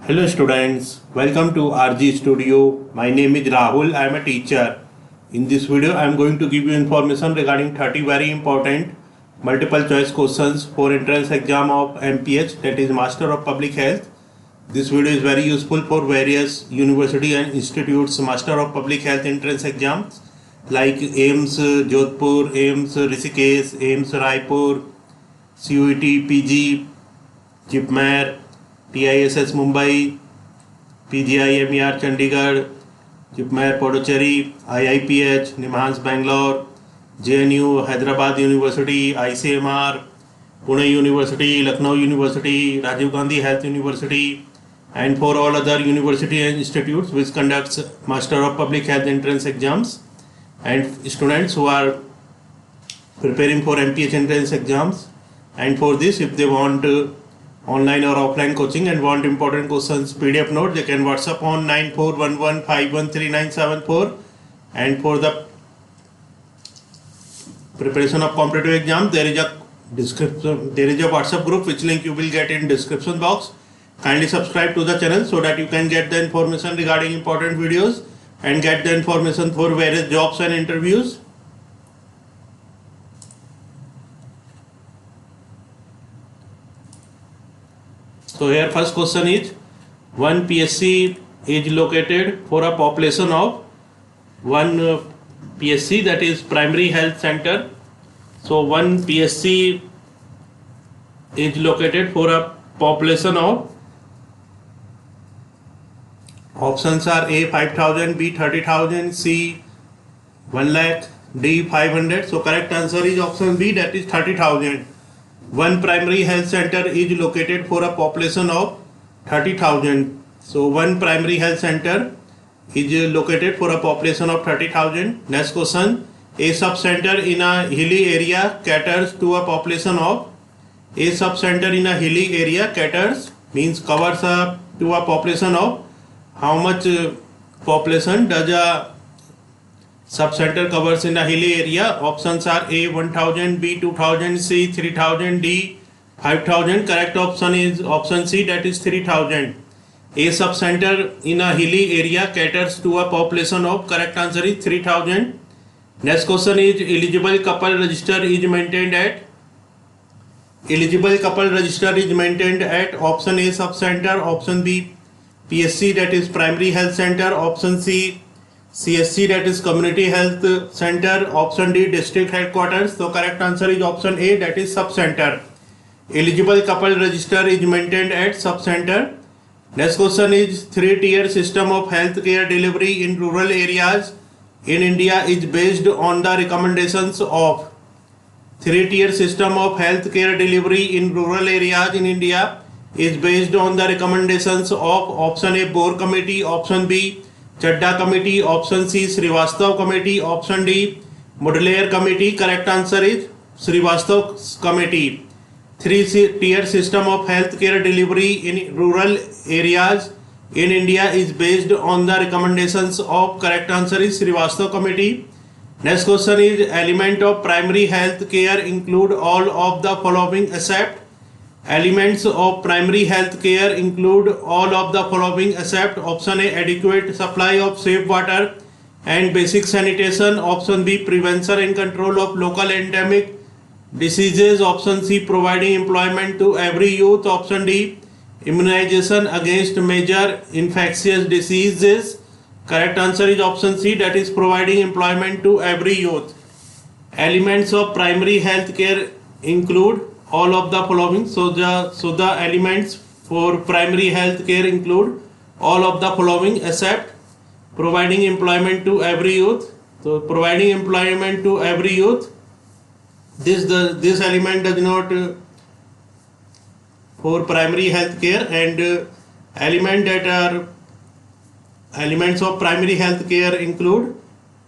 Hello students, welcome to RG Studio. My name is Rahul. I am a teacher. In this video I am going to give you information regarding 30 very important multiple choice questions for entrance exam of MPH, that is Master of Public Health. This video is very useful for various university and institutes Master of Public Health entrance exams like AIIMS Jodhpur, AIIMS Rishikesh, AIIMS Raipur, CUET PG, JIPMER, TISS Mumbai, PGI MER Chandigarh, JIPMER Puducherry, IIPH, NIMHANS Bangalore, JNU Hyderabad University, ICMR, Pune University, Lucknow University, Rajiv Gandhi Health University, and for all other university and institutes which conducts Master of Public Health entrance exams, and students who are preparing for MPH entrance exams. And for this, if they want online or offline coaching and want important questions PDF note, they can WhatsApp on 9411513974. And for the preparation of competitive exam, there is a WhatsApp group which link you will get in description box. Kindly subscribe to the channel so that you can get the information regarding important videos and get the information for various jobs and interviews. So here first question is, one PSC is located for a population of one PSC, that is primary health center. So one PSC is located for a population of, options are A 5,000, B 30,000, C 1 lakh, D 500. So correct answer is option B, that is 30,000. One primary health center is located for a population of 30,000. So one primary health center is located for a population of 30,000. Next question, a sub-center in a hilly area caters to a population of, a sub-center in a hilly area caters means covers up to a population of, how much population does a sub-center covers in a hilly area? Options are A 1,000, B 2,000, C 3,000, D 5,000. Correct option is option C, that is 3,000. A sub-center in a hilly area caters to a population of, correct answer is 3,000. Next question is, eligible couple register is maintained at, option A sub-center, option B PSC, that is primary health center, option C CSC, that is community health center, option D district headquarters. So correct answer is option A, that is sub-center. Eligible couple register is maintained at sub-center. Next question is, three-tier system of healthcare delivery in rural areas in India is based on the recommendations of, three-tier system of healthcare delivery in rural areas in India is based on the recommendations of, option A Bohr committee, option B Chadda committee, option C Srivastava committee, option D Mudaliar committee. Correct answer is Srivastava committee. Three-tier system of healthcare delivery in rural areas in India is based on the recommendations of, correct answer is Srivastava committee. Next question is, element of primary health care include all of the following except, elements of primary health care include all of the following except, option A adequate supply of safe water and basic sanitation, option B prevention and control of local endemic diseases, option C providing employment to every youth, option D immunization against major infectious diseases. Correct answer is option C, that is providing employment to every youth. Elements of primary health care include all of the following. So the elements for primary health care include all of the following except providing employment to every youth. So providing employment to every youth, this element does not for primary health care, and elements of primary health care include,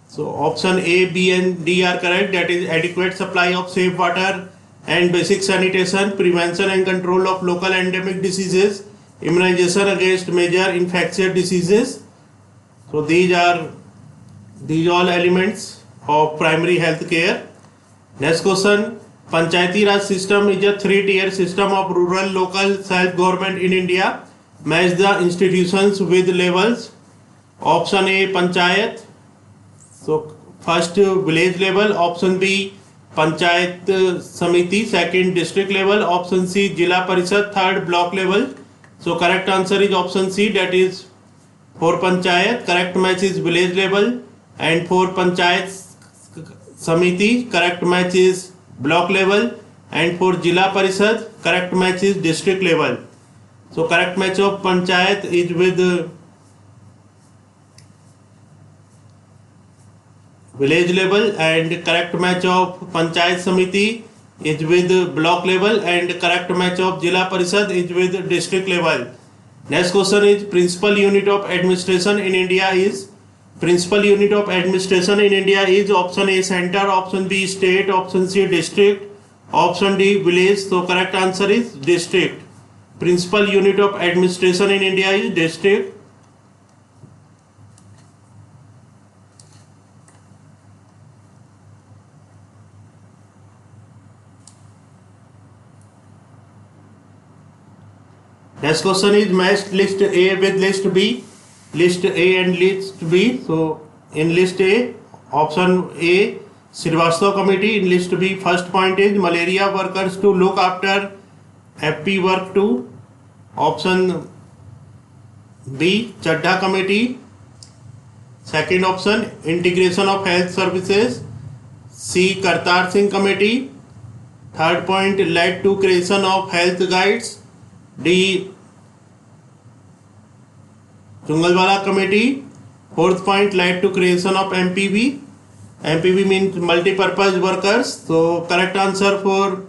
so option A, B and D are correct, that is adequate supply of safe water and basic sanitation, prevention and control of local endemic diseases, immunization against major infectious diseases. So these all elements of primary health care. Next question, Panchayati Raj system is a three-tier system of rural local self-government in India. Match the institutions with levels. Option A Panchayat. So first village level. Option B Panchayat Samiti. Second district level. Option C Jila Parishad. Third block level. So correct answer is option C, that is for Panchayat. Correct match is village level, and for Panchayat Samiti correct match is block level, and for Jila Parishad correct match is district level. So correct match of Panchayat is with village level, and correct match of Panchayat Samiti is with block level, and correct match of Jila Parishad is with district level. Next question is principal unit of administration in India is. Principal unit of administration in India is option A center, option B state, option C district, option D village. So correct answer is district. Principal unit of administration in India is district. Next question is match list A with list B. List A and list B. So in list A, option A Srivastava committee. In list B, first point is malaria workers to look after FP work 2. Option B Chadha committee. Second option integration of health services. C Kartar Singh committee. Third point led to creation of health guides. D Jungalwala committee. Fourth point led to creation of MPV. MPV means multi-purpose workers. So correct answer for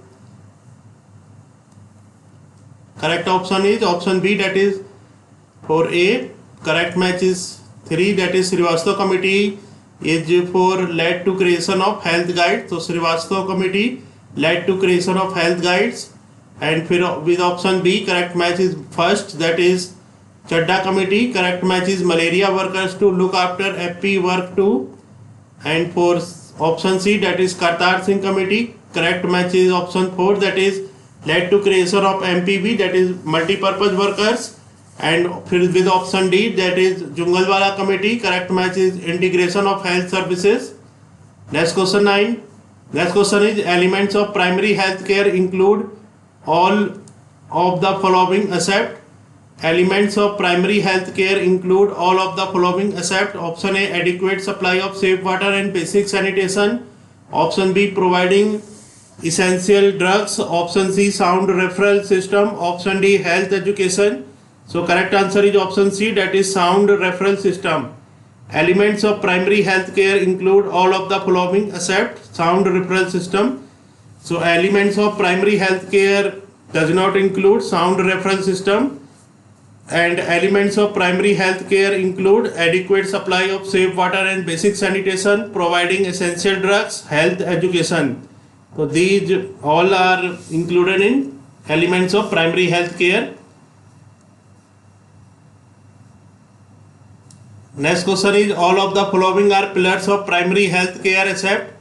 correct option is option B, that is for A. Correct match is 3, that is Srivastava committee is for led to creation of health guides. So Srivastava committee led to creation of health guides. And with option B, correct match is first, that is Chadha committee. Correct match is malaria workers to look after FP work 2. And for option C, that is Kartar Singh committee. Correct match is option 4, that is led to creation of MPV, that is multi-purpose workers. And with option D, that is Jungalwala committee. Correct match is integration of health services. Next question 9. Next question is elements of primary health care include all of the following except. Elements of primary health care include all of the following except. Option A adequate supply of safe water and basic sanitation. Option B providing essential drugs. Option C sound referral system. Option D health education. So correct answer is option C, that is sound referral system. Elements of primary health care include all of the following except sound referral system. So elements of primary health care does not include sound referral system, and elements of primary health care include adequate supply of safe water and basic sanitation, providing essential drugs, health education. So these all are included in elements of primary health care. Next question is all of the following are pillars of primary health care except.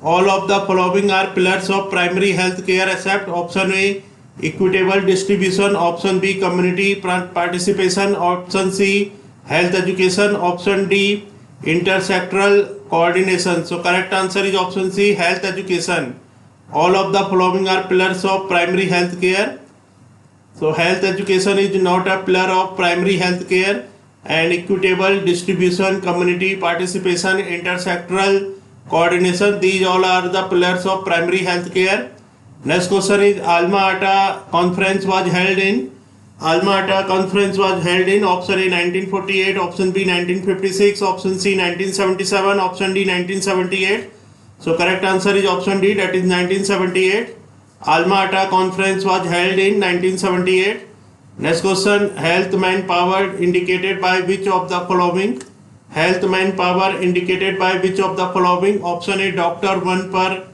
All of the following are pillars of primary health care except. Option A equitable distribution. Option B community participation. Option C health education. Option D intersectoral coordination. So correct answer is option C, health education. All of the following are pillars of primary health care. So health education is not a pillar of primary health care, and equitable distribution, community participation, intersectoral coordination, these all are the pillars of primary health care. Next question is Alma Ata conference was held in. Alma Ata conference was held in option A 1948, option B 1956, option C 1977, option D 1978. So correct answer is option D, that is 1978. Alma Ata conference was held in 1978. Next question, health manpower indicated by which of the following? Health manpower indicated by which of the following? Option A doctor 1 per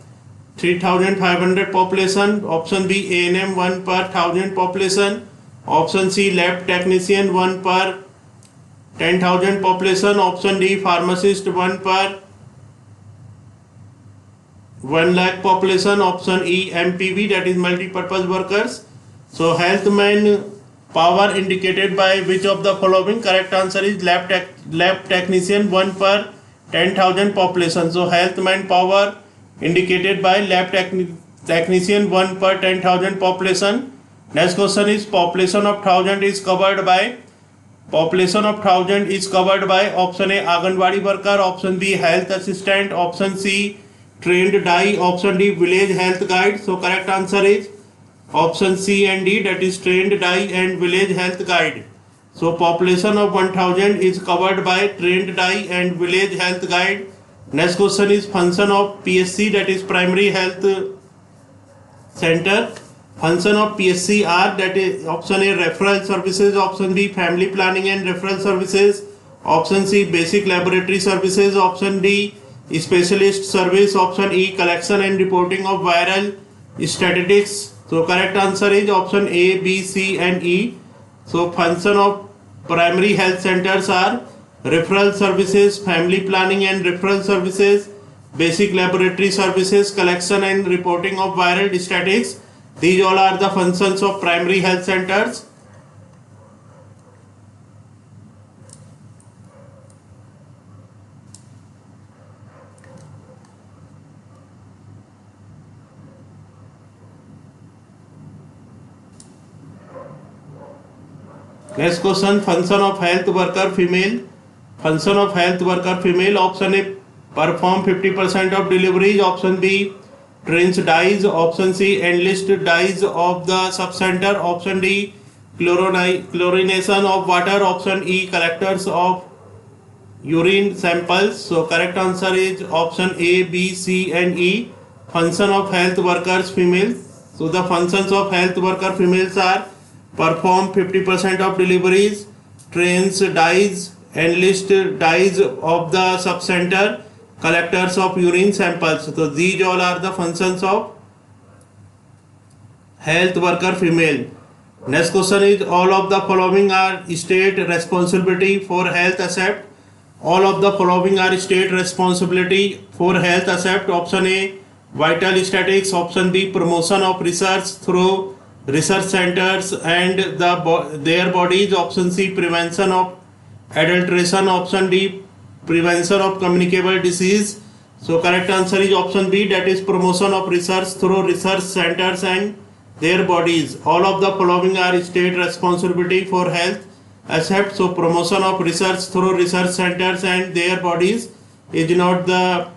3500 population. Option B ANM 1 per 1000 population. Option C lab technician 1 per 10,000 population. Option D pharmacist 1 per 1 lakh population. Option E MPV, that is multi-purpose workers. So health man power indicated by which of the following? Correct answer is lab technician 1 per 10,000 population. So health manpower indicated by lab technician 1 per 10,000 population. Next question is population of 1,000 is covered by option A Anganwadi worker, option B health assistant, option C trained dye, option D village health guide. So correct answer is option C and D, that is trained dye and village health guide. So population of 1,000 is covered by trained dye and village health guide. Next question is function of PSC, that is primary health center. Function of PSC are, that is option A referral services, option B family planning and referral services, option C basic laboratory services, option D specialist service, option E collection and reporting of viral statistics. So correct answer is option A, B, C and E. So function of primary health centers are referral services, family planning and referral services, basic laboratory services, collection and reporting of viral statistics. These all are the functions of primary health centers. Next question, function of health worker female. Function of health worker female, option A perform 50% of deliveries, option B trains dyes, option C enlist dyes of the subcenter, option D chlorination of water, option E collectors of urine samples. So correct answer is option A, B, C and E. Function of health workers female. So the functions of health worker females are perform 50% of deliveries, trains dyes, enlist dyes of the subcenter, collectors of urine samples. So these all are the functions of health worker female. Next question is, all of the following are state responsibility for health except. All of the following are state responsibility for health except. Option A vital statistics, option B promotion of research through research centers and their bodies, option C prevention of adulteration, option D prevention of communicable disease. So correct answer is option B, that is promotion of research through research centers and their bodies. All of the following are state responsibility for health except. So promotion of research through research centers and their bodies is not the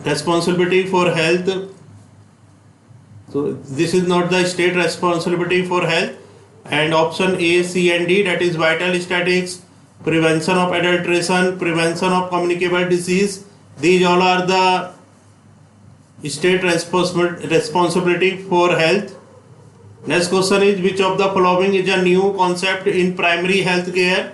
responsibility for health. So this is not the state responsibility for health. And option A, C and D, that is vital statistics, prevention of adulteration, prevention of communicable disease, these all are the state responsibility for health. Next question is, which of the following is a new concept in primary health care?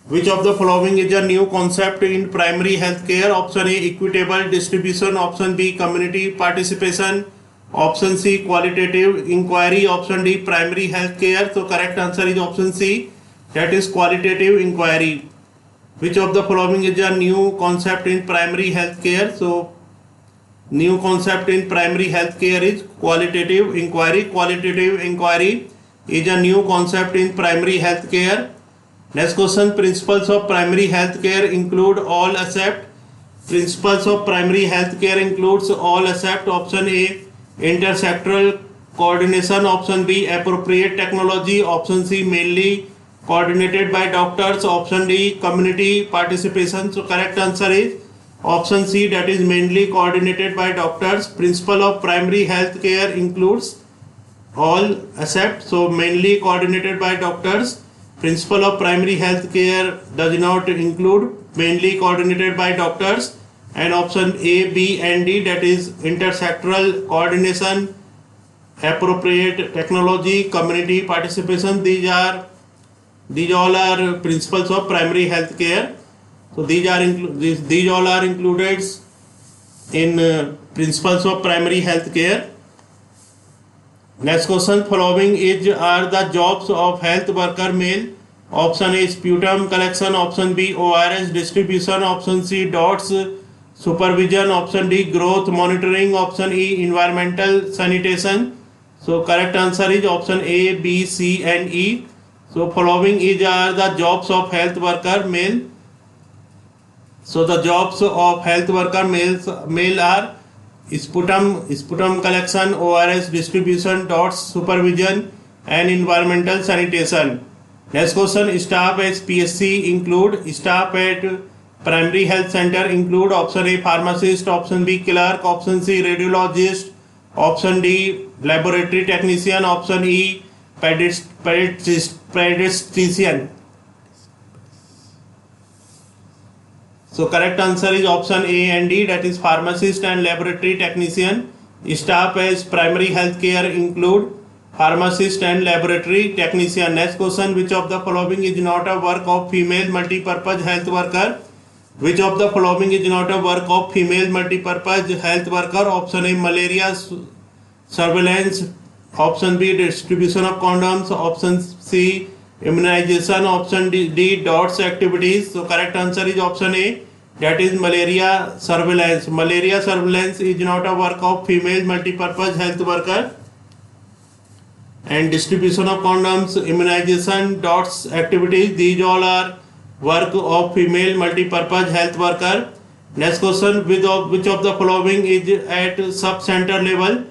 Which of the following is a new concept in primary health care? Option A equitable distribution, option B community participation, option C qualitative inquiry, option D primary health care. So correct answer is option C, that is qualitative inquiry. Which of the following is a new concept in primary health care? So new concept in primary health care is qualitative inquiry. Qualitative inquiry is a new concept in primary health care. Next question, principles of primary health care include all except. Principles of primary health care includes all except. Option A intersectoral coordination, option B appropriate technology, option C mainly coordinated by doctors, option D community participation. So correct answer is option C, that is mainly coordinated by doctors. Principle of primary health care includes all except. So mainly coordinated by doctors. Principle of primary health care does not include mainly coordinated by doctors. And option A, B and D, that is intersectoral coordination, appropriate technology, community participation, these all are principles of primary health care. So these all are included in principles of primary health care. Next question, following are the jobs of health worker male? Option A sputum collection, option B ORS distribution, option C dots supervision, option D growth monitoring, option E environmental sanitation. So correct answer is option A, B, C and E. So following are the jobs of health worker male. So the jobs of health worker male are sputum collection, ORS distribution, DOTS supervision and environmental sanitation. Next question, staff at PSC include staff at primary health center include option A pharmacist, option B clerk, option C radiologist, option D laboratory technician, option E pediatrician. So correct answer is option A and D, that is pharmacist and laboratory technician. Staff as primary health care include pharmacist and laboratory technician. Next question, which of the following is not a work of female multipurpose health worker? Which of the following is not a work of female multipurpose health worker? Option A malaria surveillance, option B distribution of condoms, option C immunization, option D DOTS activities. So correct answer is option A, that is malaria surveillance. Malaria surveillance is not a work of female multipurpose health worker. And distribution of condoms, immunization, DOTS activities, these all are work of female multipurpose health worker. Next question, which of the following is at sub-center level?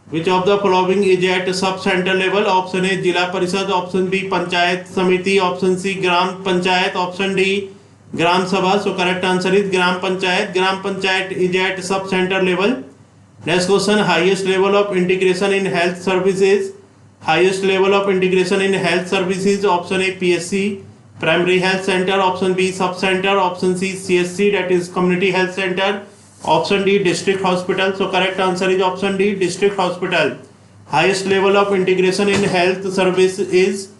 Which of the following is at sub-center level? Option A Jila Parishad, option B Panchayat Samiti, option C Gram Panchayat, option D Gram Sabha. So correct answer is Gram Panchayat. Gram Panchayat is at sub-center level. Next question, highest level of integration in health services. Highest level of integration in health services, option A PSC primary health center, option B sub-center, option C CSC, that is community health center, option D district hospital. So correct answer is option D district hospital. Highest level of integration in health service is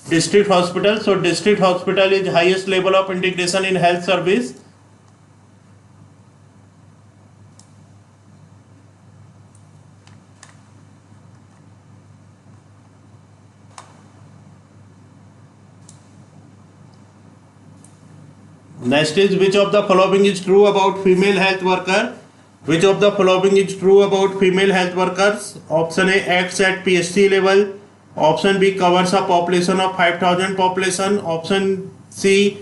district hospital. So district hospital is highest level of integration in health service. Next is, which of the following is true about female health worker? Which of the following is true about female health workers? Option A acts at PSC level, option B covers a population of 5,000 population, option C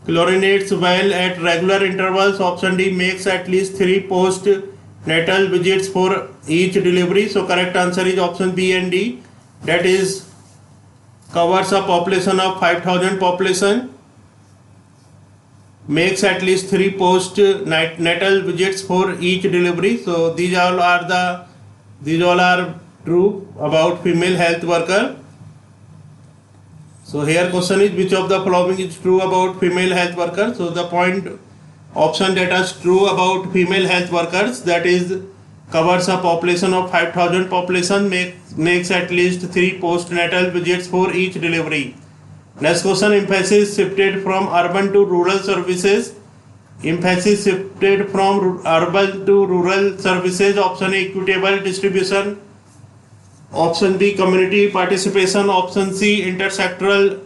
chlorinates well at regular intervals, option D makes at least 3 post-natal visits for each delivery. So correct answer is option B and D, that is covers a population of 5,000 population, makes at least 3 post-natal visits for each delivery. So these all are true about female health worker. So here question is, which of the following is true about female health worker? So the point option that is true about female health workers, that is covers a population of 5,000 population, makes at least 3 post-natal visits for each delivery. Next question, emphasis shifted from urban to rural services. Emphasis shifted from urban to rural services. Option A equitable distribution, option B community participation, option C intersectoral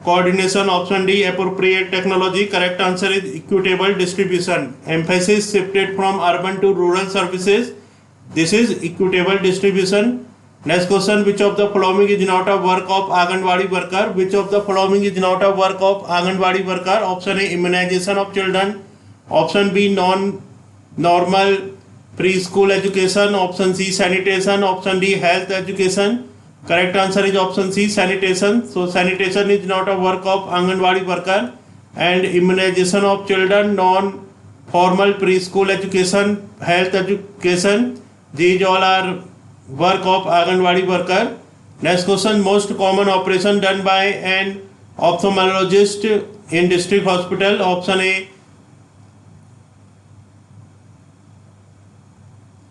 coordination, option D appropriate technology. Correct answer is equitable distribution. Emphasis shifted from urban to rural services, this is equitable distribution. Next question, which of the following is not a work of Anganwadi worker? Which of the following is not a work of Anganwadi worker? Option A immunization of children, option B non-normal preschool education, option C sanitation, option D health education. Correct answer is option C sanitation. So sanitation is not a work of Anganwadi worker, and immunization of children, non-formal preschool education, health education, these all are work of Anganwadi worker. Next question, most common operation done by an ophthalmologist in district hospital. Option A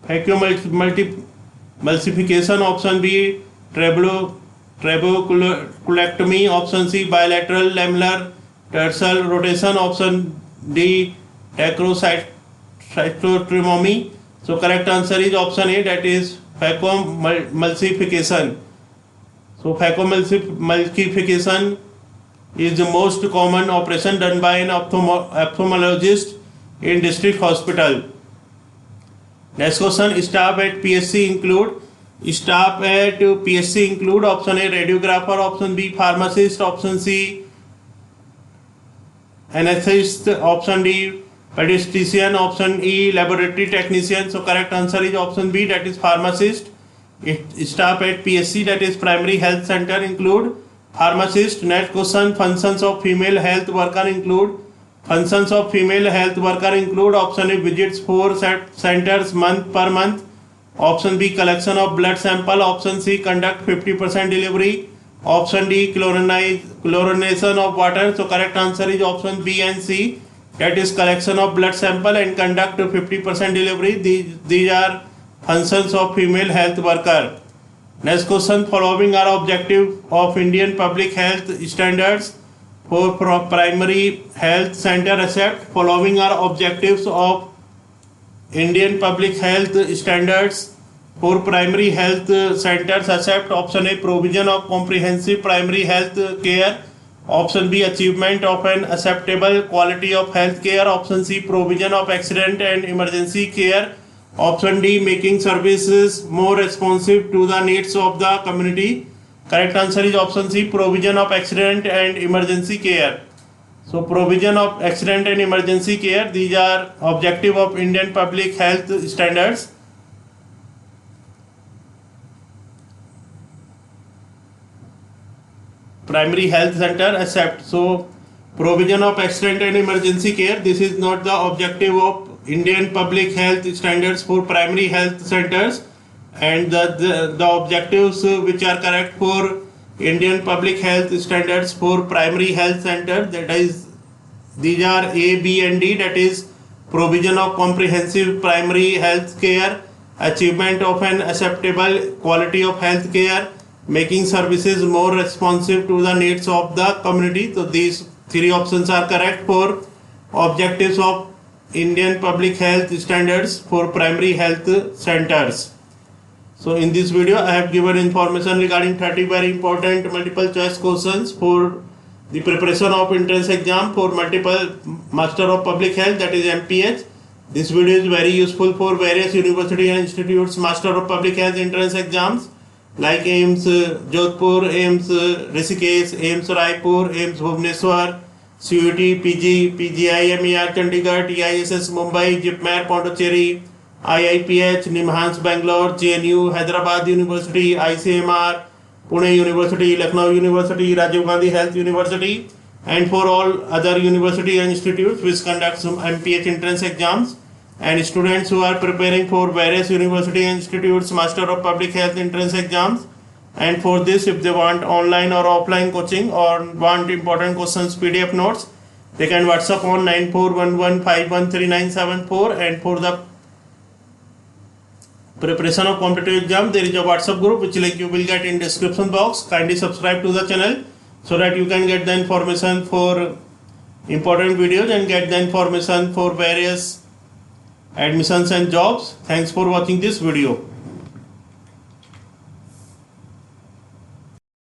phacoemulsification, option B trabeculectomy, option C bilateral lamellar tarsal rotation, option D acrocytotomy. So correct answer is option A, that is phacoemulsification. So phacoemulsification is the most common operation done by an ophthalmologist in district hospital. Next question, staff at PSC include Staff at PSC include option A radiographer, option B pharmacist, option C anesthetist, option D pediatrician, option E laboratory technician. So correct answer is option B, that is pharmacist. Staff at PSC, that is primary health center, include pharmacist. Next question, functions of female health worker include. Functions of female health worker include option A visits 4 centers month per month, option B collection of blood sample, option C conduct 50% delivery, option D chlorination of water. So correct answer is option B and C, that is collection of blood sample and conduct 50% delivery. These are functions of female health worker. Next question, following are objective of Indian public health standards for primary health center except. Following are objectives of Indian public health standards for primary health centers except. Option A provision of comprehensive primary health care, option B achievement of an acceptable quality of health care, option C provision of accident and emergency care, option D making services more responsive to the needs of the community. Correct answer is option C, provision of accident and emergency care. So provision of accident and emergency care, these are objective of Indian public health standards. Primary health center except. So provision of accident and emergency care, this is not the objective of Indian public health standards for primary health centers. And the objectives which are correct for Indian public health standards for primary health center, that is, these are A, B and D, that is provision of comprehensive primary health care, achievement of an acceptable quality of health care, making services more responsive to the needs of the community. So these three options are correct for objectives of Indian public health standards for primary health centers. So in this video I have given information regarding 30 very important multiple choice questions for the preparation of entrance exam for multiple Master of Public Health, that is MPH. This video is very useful for various university and institutes Master of Public Health entrance exams like AIIMS Jodhpur, AIIMS Rishikesh, AIIMS Raipur, AIIMS Bhubaneswar, CUT, PG, PGI, MER Chandigarh, TISS Mumbai, JIPMER Pondicherry, IIPH, NIMHANS Bangalore, JNU, Hyderabad University, ICMR, Pune University, Lucknow University, Rajiv Gandhi Health University, and for all other university and institutes which conduct some MPH entrance exams, and students who are preparing for various university and institutes Master of Public Health entrance exams. And for this, if they want online or offline coaching or want important questions PDF notes, they can WhatsApp on 9411513974. And for the preparation of competitive exam, there is a WhatsApp group which link you will get in description box. Kindly subscribe to the channel so that you can get the information for important videos and get the information for various admissions and jobs. Thanks for watching this video.